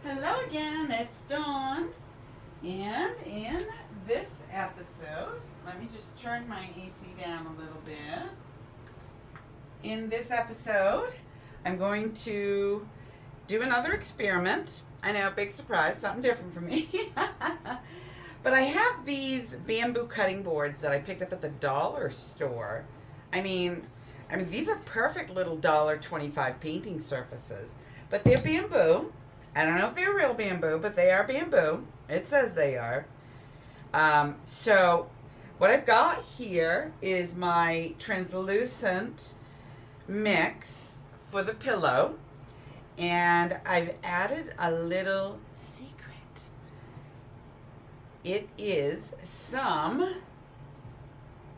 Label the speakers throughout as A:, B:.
A: Hello again, it's Dawn. And in this episode, let me just turn my AC down a little bit. In this episode, I'm going to do another experiment. I know, big surprise, something different for me. But I have these bamboo cutting boards that I picked up at the dollar store. I mean, these are perfect little $1.25 painting surfaces, but they're bamboo. I don't know if they're real bamboo, but they are bamboo. It says they are. So what I've got here is my translucent mix for the pillow. And I've added a little secret. It is some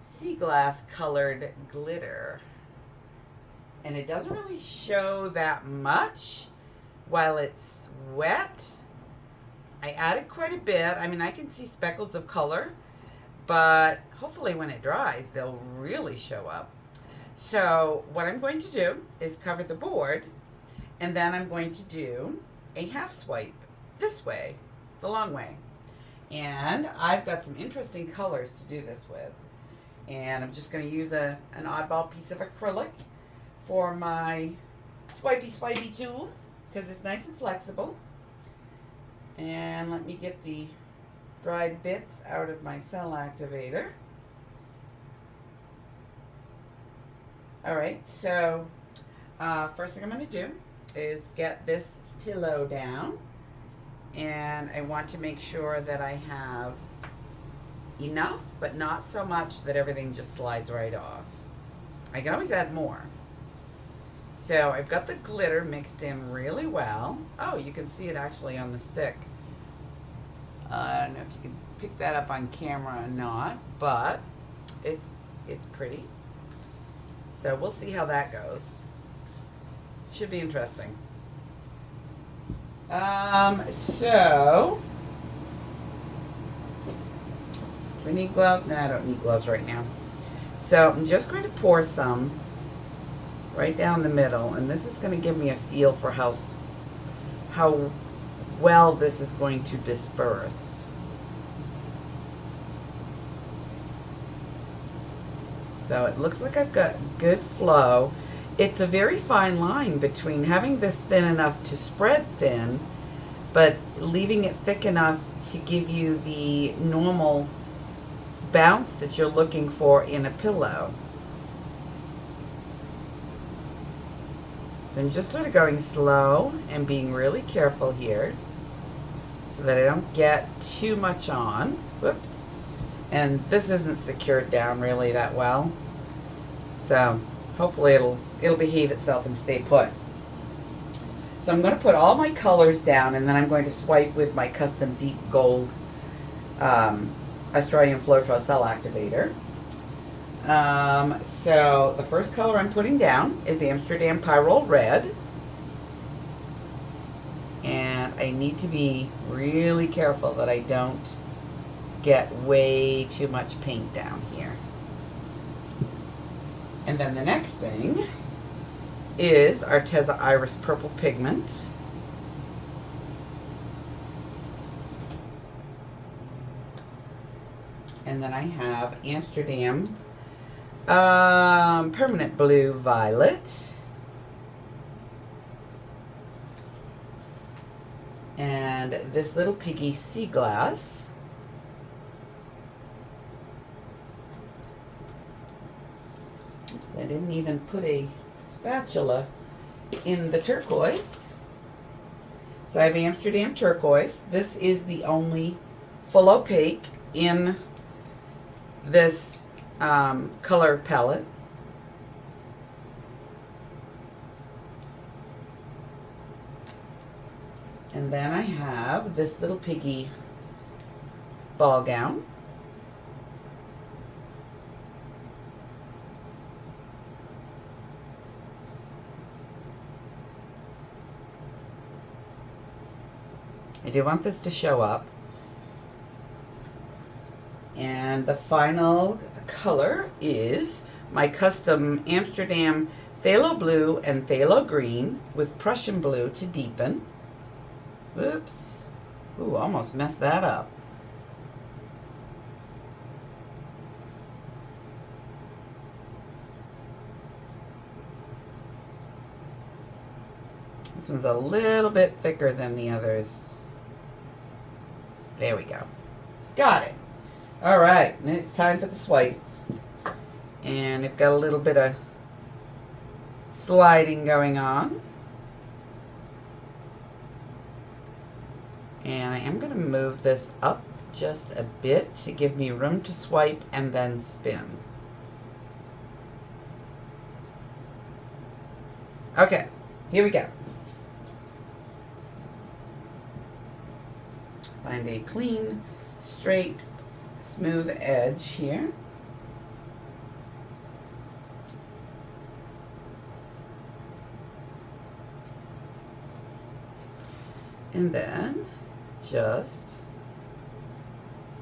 A: sea glass colored glitter. And it doesn't really show that much while it's wet. I added quite a bit. I mean, I can see speckles of color, but hopefully when it dries, they'll really show up. So what I'm going to do is cover the board, and then I'm going to do a half swipe this way, the long way. And I've got some interesting colors to do this with. And I'm just going to use an oddball piece of acrylic for my swipey tool, because it's nice and flexible. And let me get the dried bits out of my cell activator. Alright, so first thing I'm going to do is get this pillow down. And I want to make sure that I have enough, but not so much that everything just slides right off. I can always add more. So I've got the glitter mixed in really well. Oh, you can see it actually on the stick. I don't know if you can pick that up on camera or not, but it's pretty. So we'll see how that goes. Should be interesting. So do we need gloves? No, I don't need gloves right now. So I'm just going to pour some right down the middle, and this is going to give me a feel for how well this is going to disperse. So it looks like I've got good flow. It's a very fine line between having this thin enough to spread thin, but leaving it thick enough to give you the normal bounce that you're looking for in a pillow. So I'm just sort of going slow and being really careful here so that I don't get too much on. Whoops. And this isn't secured down really that well. So hopefully it'll behave itself and stay put. So I'm going to put all my colors down, and then I'm going to swipe with my custom deep gold Australian Floetrol cell activator. So the first color I'm putting down is the Amsterdam Pyrrole Red. And I need to be really careful that I don't get way too much paint down here. And then the next thing is Arteza Iris Purple Pigment. And then I have Amsterdam Permanent Blue Violet. And this little piggy sea glass. I didn't even put a spatula in the turquoise. So I have Amsterdam turquoise. This is the only full opaque in this color palette. And then I have this little piggy ball gown. I do want this to show up. And the final color is my custom Amsterdam phthalo blue and phthalo green with Prussian blue to deepen. Oops. Ooh, almost messed that up. This one's a little bit thicker than the others. There we go. Got it. All right, and it's time for the swipe. And I've got a little bit of sliding going on. And I am going to move this up just a bit to give me room to swipe and then spin. Okay, here we go. Find a clean, straight, smooth edge here. And then just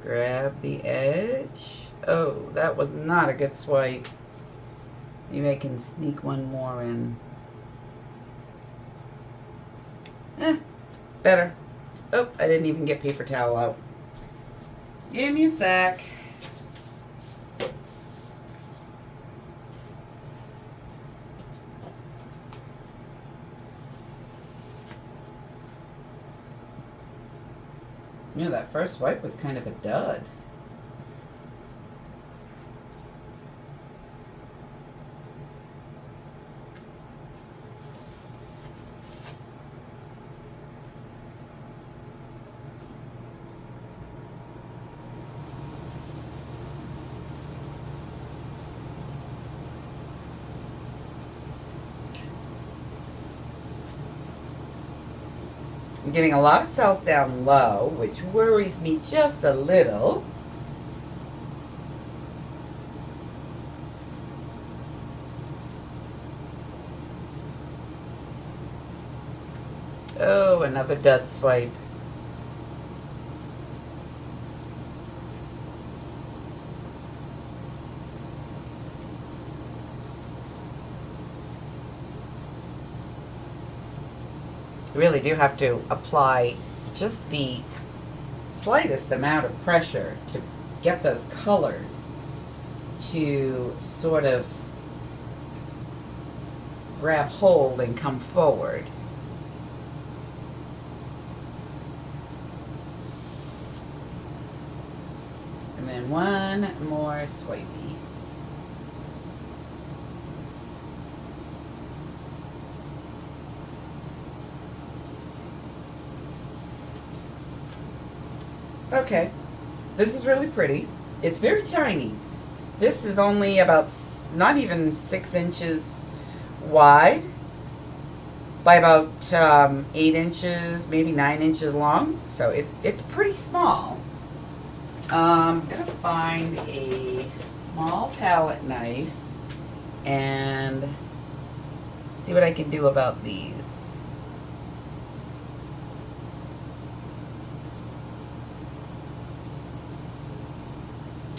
A: grab the edge. Oh, that was not a good swipe. Maybe I can sneak one more in. Better. Oh, I didn't even get paper towel out. Give me a sec. You know, that first swipe was kind of a dud. I'm getting a lot of cells down low, which worries me just a little. Oh, another dud swipe. You really do have to apply just the slightest amount of pressure to get those colors to sort of grab hold and come forward. And then one more swipey. Okay, this is really pretty. It's very tiny. This is only about not even 6 inches wide by about 8 inches, maybe 9 inches long. So it's pretty small. I'm gonna find a small palette knife and see what I can do about these.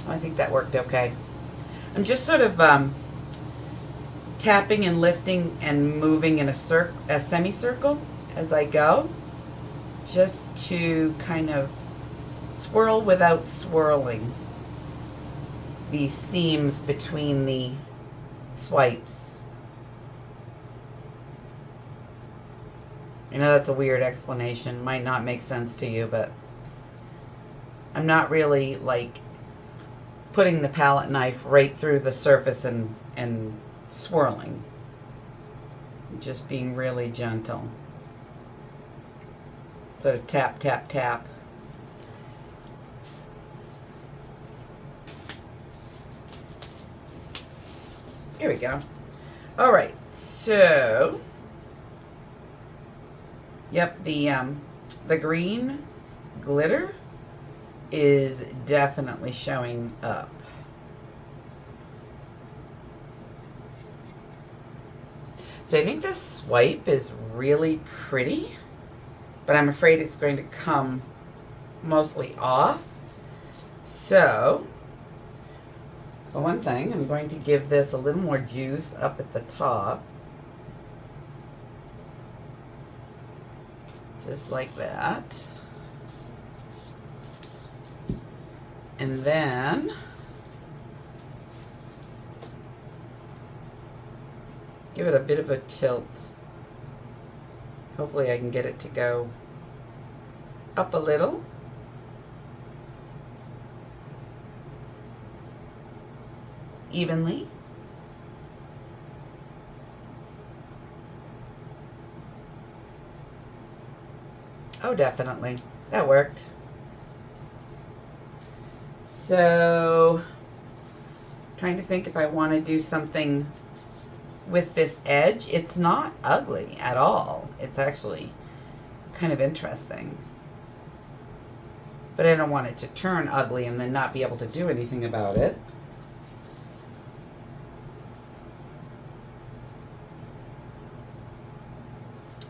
A: I think that worked okay. I'm just sort of tapping and lifting and moving in a semicircle as I go, just to kind of swirl without swirling these seams between the swipes. I know that's a weird explanation, might not make sense to you, but I'm not really like putting the palette knife right through the surface and swirling. Just being really gentle. Sort of tap, tap, tap. Here we go. All right, so, yep, the green glitter is definitely showing up. So I think this swipe is really pretty, but I'm afraid it's going to come mostly off. So, for one thing, I'm going to give this a little more juice up at the top. Just like that. And then give it a bit of a tilt. Hopefully I can get it to go up a little. Evenly. Oh, definitely. That worked. So, trying to think if I want to do something with this edge. It's not ugly at all. It's actually kind of interesting. But I don't want it to turn ugly and then not be able to do anything about it.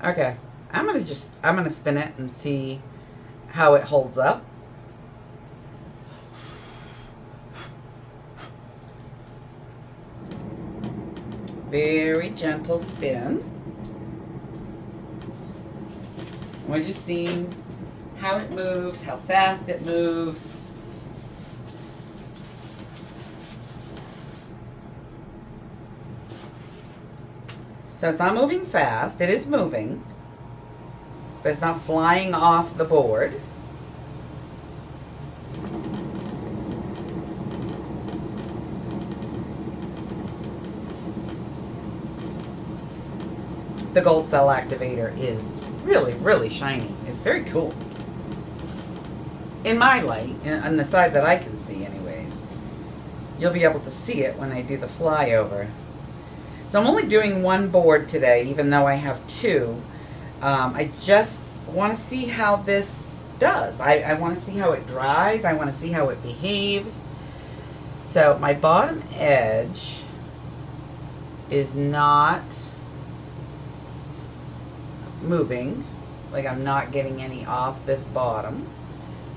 A: Okay, I'm gonna spin it and see how it holds up. Very gentle spin. We're just seeing how it moves, how fast it moves. So it's not moving fast. It is moving, but it's not flying off the board. The gold cell activator is really, really shiny. It's very cool. In my light, on the side that I can see anyways. You'll be able to see it when I do the flyover. So I'm only doing one board today, even though I have two. I just want to see how this does. I want to see how it dries. I want to see how it behaves. So my bottom edge is not moving. Like I'm not getting any off this bottom.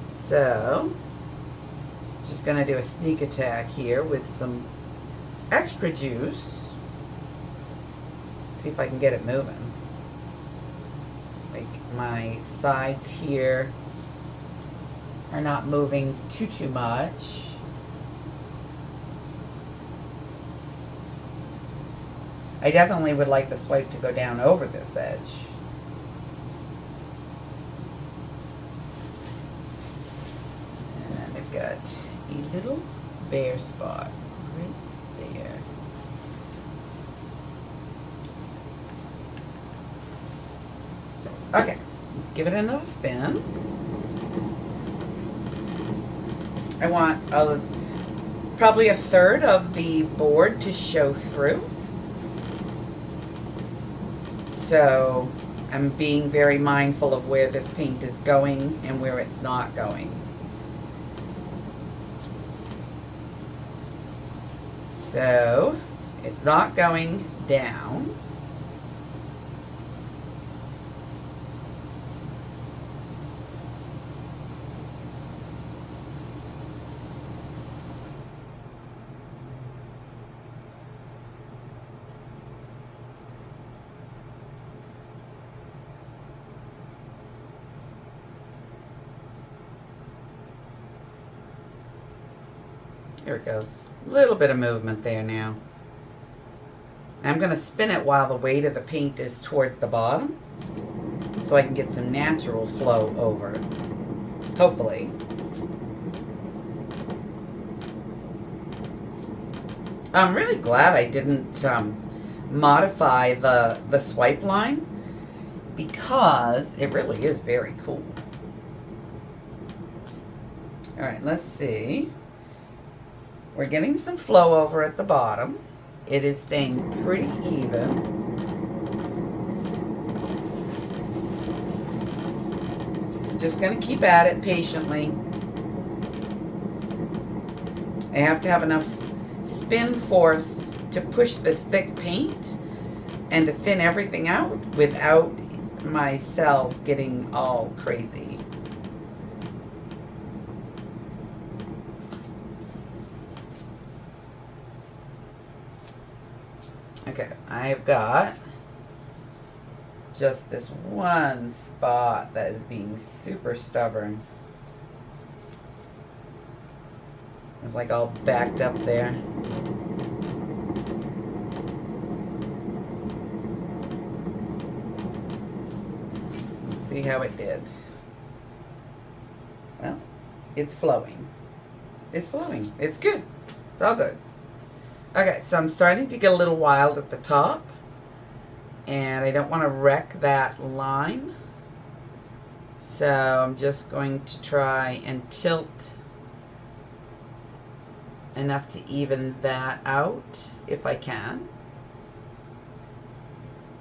A: So just going to do a sneak attack here with some extra juice. See if I can get it moving. Like my sides here are not moving too much. I definitely would like the swipe to go down over this edge. And I've got a little bare spot right there. Okay, let's give it another spin. I want probably a third of the board to show through. So I'm being very mindful of where this paint is going and where it's not going. So it's not going down. Here it goes. A little bit of movement there now. I'm going to spin it while the weight of the paint is towards the bottom so I can get some natural flow over it. Hopefully. I'm really glad I didn't modify the swipe line because it really is very cool. All right, let's see. We're getting some flow over at the bottom. It is staying pretty even. Just going to keep at it patiently. I have to have enough spin force to push this thick paint and to thin everything out without my cells getting all crazy. Okay, I've got just this one spot that is being super stubborn. It's like all backed up there. Let's see how it did. Well, it's flowing. It's flowing. It's good. It's all good. Okay, so I'm starting to get a little wild at the top. And I don't want to wreck that line. So I'm just going to try and tilt enough to even that out if I can.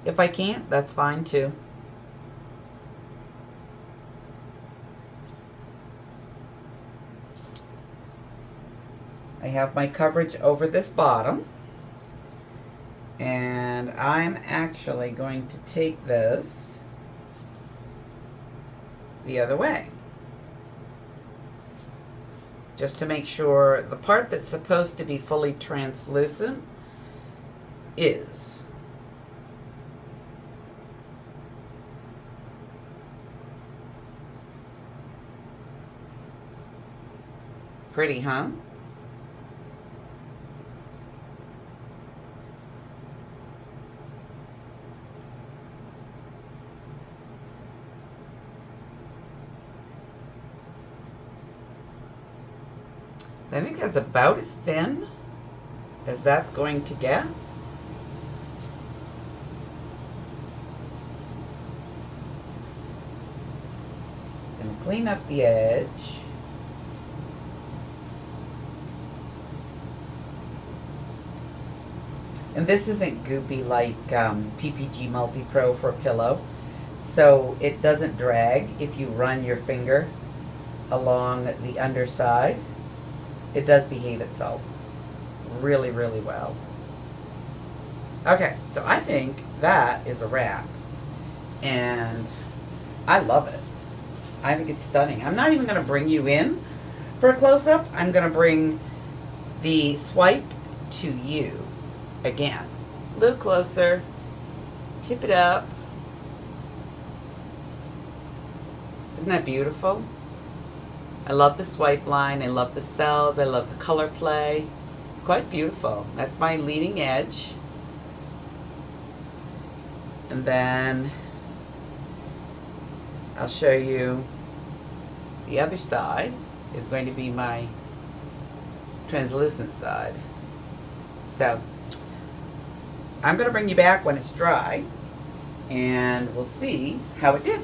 A: If I can't, that's fine too. I have my coverage over this bottom. And I'm actually going to take this the other way. Just to make sure the part that's supposed to be fully translucent is. Pretty, huh? So I think that's about as thin as that's going to get. Just going to clean up the edge. And this isn't goopy like PPG Multi Pro for a pillow. So it doesn't drag if you run your finger along the underside. It does behave itself really, really well. Okay, so I think that is a wrap. And I love it. I think it's stunning. I'm not even going to bring you in for a close-up. I'm going to bring the swipe to you again. A little closer. Tip it up. Isn't that beautiful? I love the swipe line. I love the cells. I love the color play. It's quite beautiful. That's my leading edge. And then I'll show you the other side is going to be my translucent side. So I'm going to bring you back when it's dry and we'll see how it did.